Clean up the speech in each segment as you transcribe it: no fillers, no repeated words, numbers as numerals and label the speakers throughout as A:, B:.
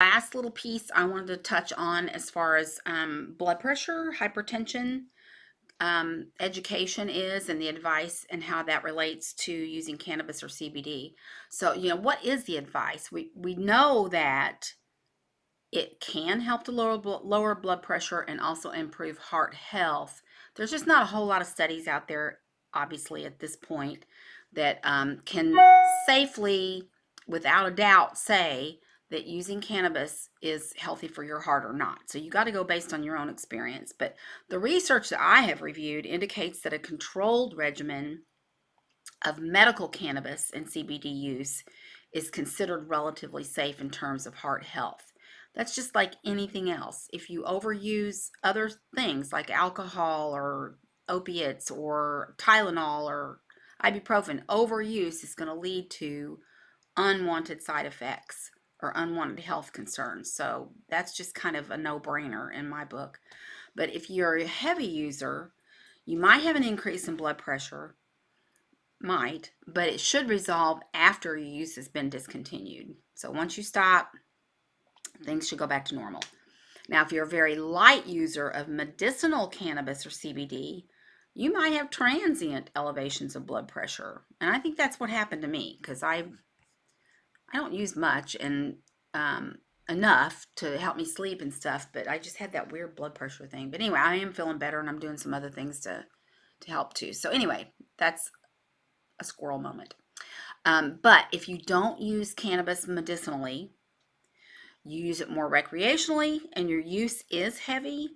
A: Last little piece I wanted to touch on as far as blood pressure, hypertension, education is, and the advice and how that relates to using cannabis or CBD. So, what is the advice? We know that it can help to lower blood pressure and also improve heart health. There's just not a whole lot of studies out there, obviously, at this point, that can safely, without a doubt, say that using cannabis is healthy for your heart or not. So you got to go based on your own experience. But the research that I have reviewed indicates that a controlled regimen of medical cannabis and CBD use is considered relatively safe in terms of heart health. That's just like anything else. If you overuse other things like alcohol or opiates or Tylenol or ibuprofen, overuse is going to lead to unwanted side effects or unwanted health concerns. So that's just kind of a no-brainer in my book. But if you're a heavy user, you might have an increase in blood pressure, but it should resolve after your use has been discontinued. So once you stop, things should go back to normal. Now, if you're a very light user of medicinal cannabis or CBD, you might have transient elevations of blood pressure. And I think that's what happened to me because I don't use much and enough to help me sleep and stuff, but I just had that weird blood pressure thing. But anyway, I am feeling better and I'm doing some other things to help too. So anyway, that's a squirrel moment. But if you don't use cannabis medicinally, you use it more recreationally, and your use is heavy,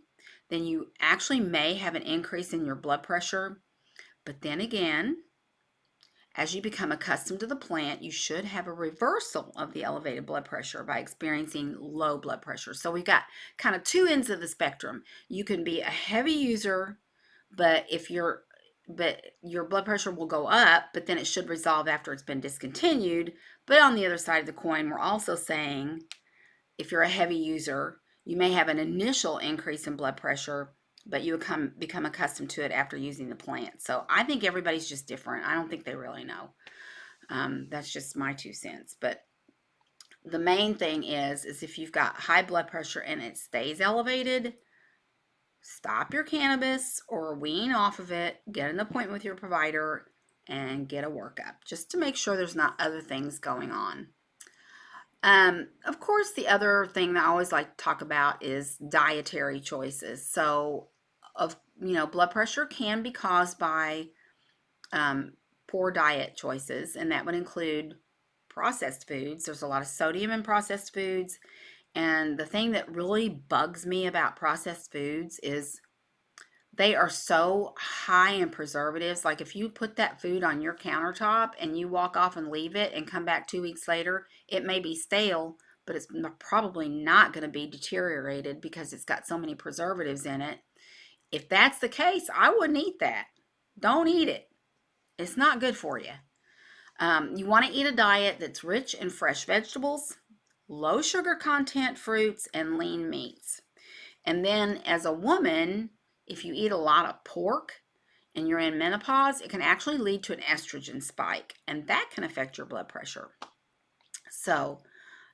A: then you actually may have an increase in your blood pressure. But then again, as you become accustomed to the plant, you should have a reversal of the elevated blood pressure by experiencing low blood pressure. So we've got kind of two ends of the spectrum. You can be a heavy user, but your blood pressure will go up, but then it should resolve after it's been discontinued. But on the other side of the coin, we're also saying if you're a heavy user, you may have an initial increase in blood pressure, but you become accustomed to it after using the plant. So I think everybody's just different. I don't think they really know. That's just my 2 cents. But the main thing is if you've got high blood pressure and it stays elevated, stop your cannabis or wean off of it, get an appointment with your provider, and get a workup just to make sure there's not other things going on. Of course, the other thing that I always like to talk about is dietary choices. So, blood pressure can be caused by poor diet choices, and that would include processed foods. There's a lot of sodium in processed foods. And the thing that really bugs me about processed foods is they are so high in preservatives. Like if you put that food on your countertop and you walk off and leave it and come back 2 weeks later, it may be stale, but it's probably not going to be deteriorated because it's got so many preservatives in it. If that's the case, I wouldn't eat that. Don't eat it. It's not good for you. You want to eat a diet that's rich in fresh vegetables, low sugar content fruits, and lean meats. And then as a woman, if you eat a lot of pork and you're in menopause, it can actually lead to an estrogen spike, and that can affect your blood pressure. So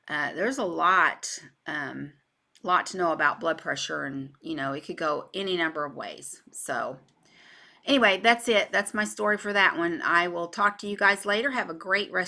A: there's a lot to know about blood pressure, and it could go any number of ways. So anyway, that's it. That's my story for that one. I will talk to you guys later. Have a great rest